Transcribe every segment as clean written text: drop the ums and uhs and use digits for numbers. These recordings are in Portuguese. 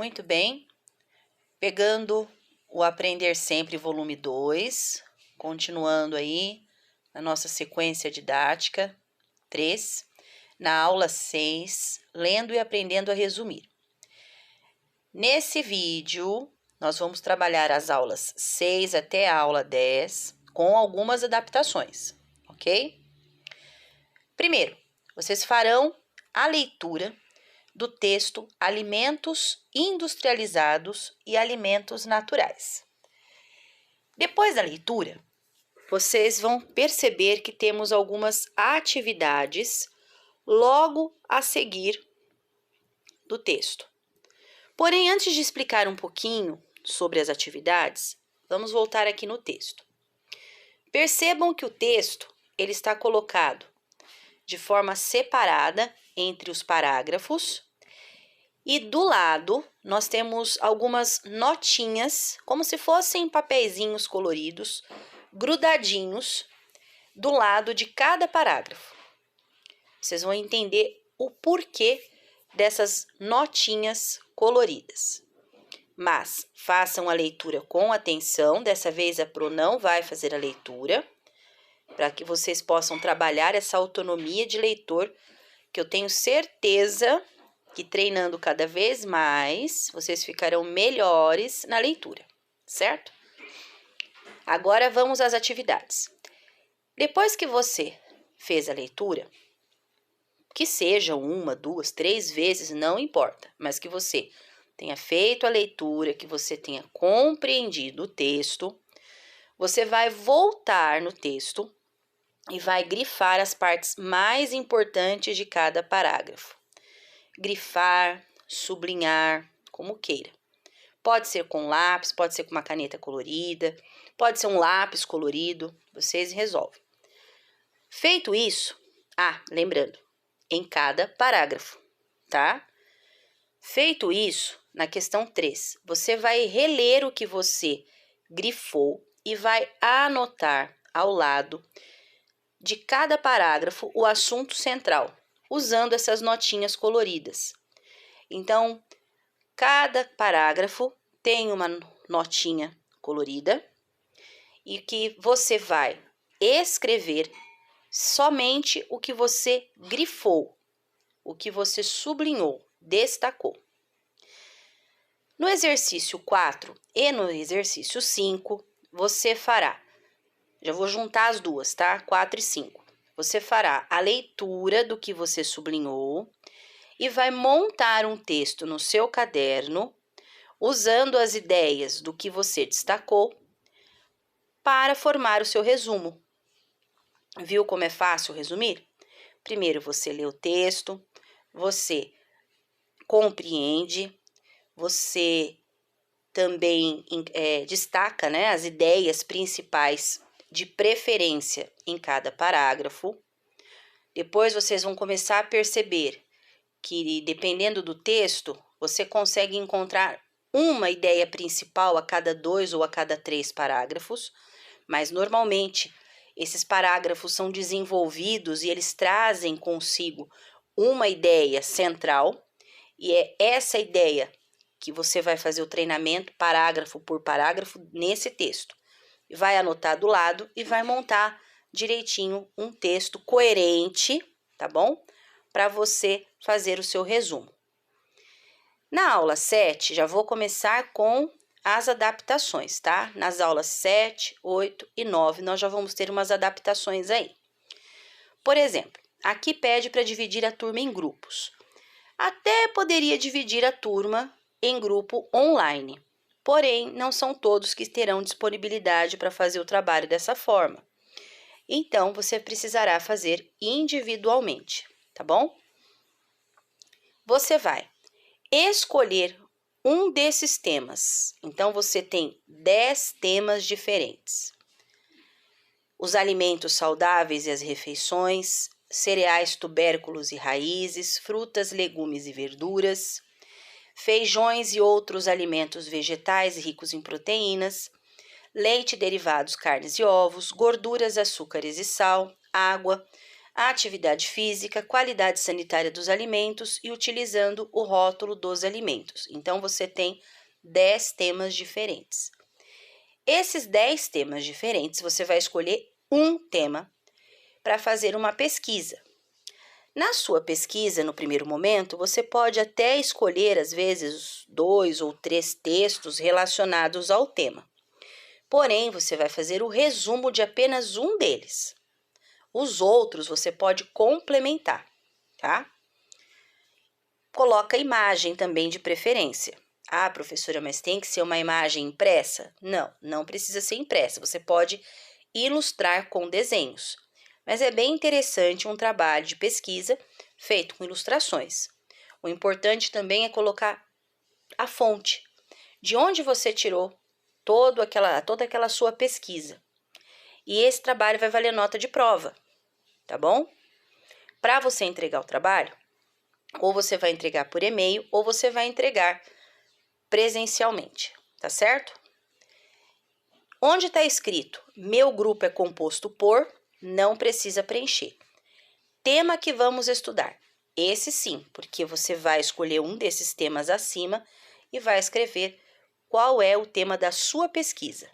Muito bem. Pegando o Aprender Sempre, volume 2, continuando aí na nossa sequência didática 3, na aula 6, lendo e aprendendo a resumir. Nesse vídeo, nós vamos trabalhar as aulas 6 até a aula 10, com algumas adaptações, ok? Primeiro, vocês farão a leitura do texto Alimentos Industrializados e Alimentos Naturais. Depois da leitura, vocês vão perceber que temos algumas atividades logo a seguir do texto. Porém, antes de explicar um pouquinho sobre as atividades, vamos voltar aqui no texto. Percebam que o texto ele está colocado de forma separada entre os parágrafos e do lado nós temos algumas notinhas, como se fossem papeizinhos coloridos, grudadinhos do lado de cada parágrafo. Vocês vão entender o porquê dessas notinhas coloridas. Mas façam a leitura com atenção, dessa vez a Pro não vai fazer a leitura, para que vocês possam trabalhar essa autonomia de leitor, que eu tenho certeza que treinando cada vez mais, vocês ficarão melhores na leitura, certo? Agora vamos às atividades. Depois que você fez a leitura, que seja 1, 2, 3 vezes, não importa, mas que você tenha feito a leitura, que você tenha compreendido o texto, você vai voltar no texto e vai grifar as partes mais importantes de cada parágrafo. Grifar, sublinhar, como queira. Pode ser com lápis, pode ser com uma caneta colorida, pode ser um lápis colorido, vocês resolvem. Feito isso, lembrando, em cada parágrafo, tá? Feito isso, na questão 3, você vai reler o que você grifou e vai anotar ao lado de cada parágrafo o assunto central, usando essas notinhas coloridas. Então, cada parágrafo tem uma notinha colorida e que você vai escrever somente o que você grifou, o que você sublinhou, destacou. No exercício 4 e no exercício 5, você fará, já vou juntar as duas, tá? 4 e 5. Você fará a leitura do que você sublinhou e vai montar um texto no seu caderno, usando as ideias do que você destacou para formar o seu resumo. Viu como é fácil resumir? Primeiro você lê o texto, você compreende, você também destaca, né, as ideias principais de preferência em cada parágrafo. Depois vocês vão começar a perceber que, dependendo do texto, você consegue encontrar uma ideia principal a cada 2 ou a cada 3 parágrafos, mas normalmente esses parágrafos são desenvolvidos e eles trazem consigo uma ideia central, e é essa ideia que você vai fazer o treinamento parágrafo por parágrafo nesse texto. Vai anotar do lado e vai montar direitinho um texto coerente, tá bom? Para você fazer o seu resumo. Na aula 7, já vou começar com as adaptações, tá? Nas aulas 7, 8 e 9, nós já vamos ter umas adaptações aí. Por exemplo, aqui pede para dividir a turma em grupos. Até poderia dividir a turma em grupo online, porém, não são todos que terão disponibilidade para fazer o trabalho dessa forma. Então, você precisará fazer individualmente, tá bom? Você vai escolher um desses temas. Então, você tem 10 temas diferentes. Os alimentos saudáveis e as refeições, cereais, tubérculos e raízes, frutas, legumes e verduras, feijões e outros alimentos vegetais ricos em proteínas, leite, derivados, carnes e ovos, gorduras, açúcares e sal, água, a atividade física, qualidade sanitária dos alimentos e utilizando o rótulo dos alimentos. Então, você tem 10 temas diferentes. Esses 10 temas diferentes, você vai escolher um tema para fazer uma pesquisa. Na sua pesquisa, no primeiro momento, você pode até escolher, às vezes, 2 ou 3 textos relacionados ao tema. Porém, você vai fazer o resumo de apenas um deles. Os outros você pode complementar, tá? Coloca imagem também de preferência. Ah, professora, mas tem que ser uma imagem impressa? Não, não precisa ser impressa. Você pode ilustrar com desenhos. Mas é bem interessante um trabalho de pesquisa feito com ilustrações. O importante também é colocar a fonte. De onde você tirou toda aquela sua pesquisa. E esse trabalho vai valer nota de prova, tá bom? Para você entregar o trabalho, ou você vai entregar por e-mail, ou você vai entregar presencialmente, tá certo? Onde está escrito, meu grupo é composto por, não precisa preencher. Tema que vamos estudar, esse sim, porque você vai escolher um desses temas acima e vai escrever qual é o tema da sua pesquisa.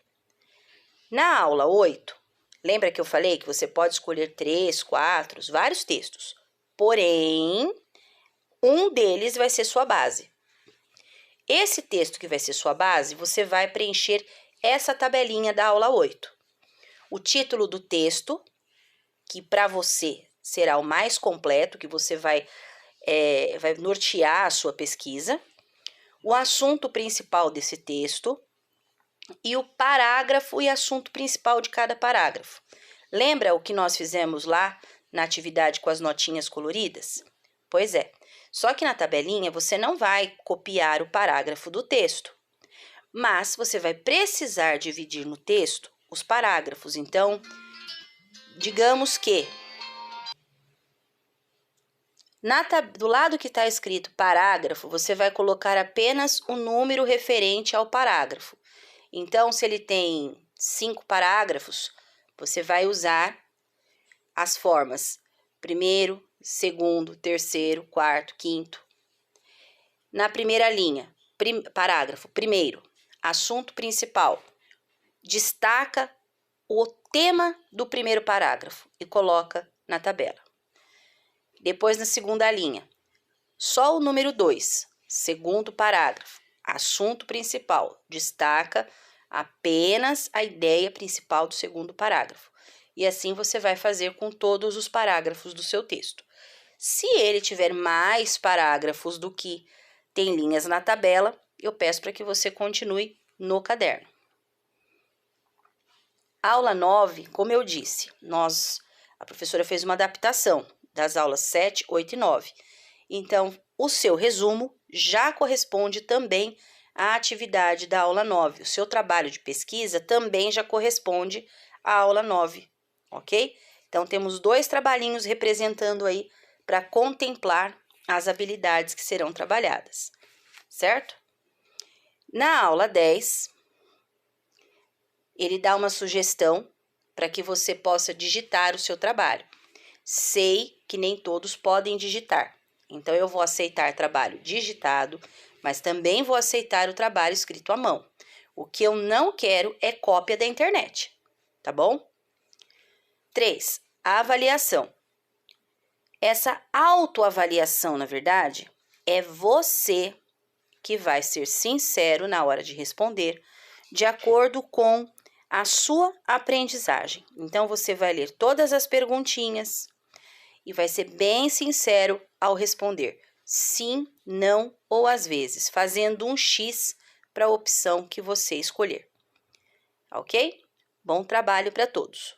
Na aula 8, lembra que eu falei que você pode escolher 3, 4, vários textos. Porém, um deles vai ser sua base. Esse texto que vai ser sua base, você vai preencher essa tabelinha da aula 8. O título do texto, que para você será o mais completo, que você vai nortear a sua pesquisa. O assunto principal desse texto e o parágrafo e assunto principal de cada parágrafo. Lembra o que nós fizemos lá na atividade com as notinhas coloridas? Pois é, só que na tabelinha você não vai copiar o parágrafo do texto, mas você vai precisar dividir no texto os parágrafos. Então, digamos que do lado que está escrito parágrafo, você vai colocar apenas o número referente ao parágrafo. Então, se ele tem 5 parágrafos, você vai usar as formas primeiro, segundo, terceiro, quarto, quinto. Na primeira linha, parágrafo, primeiro, assunto principal. Destaca o tema do primeiro parágrafo e coloca na tabela. Depois, na segunda linha, só o número 2, segundo parágrafo. Assunto principal, destaca apenas a ideia principal do segundo parágrafo. E assim você vai fazer com todos os parágrafos do seu texto. Se ele tiver mais parágrafos do que tem linhas na tabela, eu peço para que você continue no caderno. Aula 9, como eu disse, a professora fez uma adaptação das aulas 7, 8 e 9. Então, o seu resumo já corresponde também à atividade da aula 9. O seu trabalho de pesquisa também já corresponde à aula 9, ok? Então, temos 2 trabalhinhos representando aí para contemplar as habilidades que serão trabalhadas, certo? Na aula 10, ele dá uma sugestão para que você possa digitar o seu trabalho. Sei que nem todos podem digitar, então eu vou aceitar trabalho digitado, mas também vou aceitar o trabalho escrito à mão. O que eu não quero é cópia da internet, tá bom? 3. A avaliação. Essa autoavaliação, na verdade, é você que vai ser sincero na hora de responder, de acordo com a sua aprendizagem. Então, você vai ler todas as perguntinhas e vai ser bem sincero ao responder sim, não ou às vezes, fazendo um X para a opção que você escolher. Ok? Bom trabalho para todos!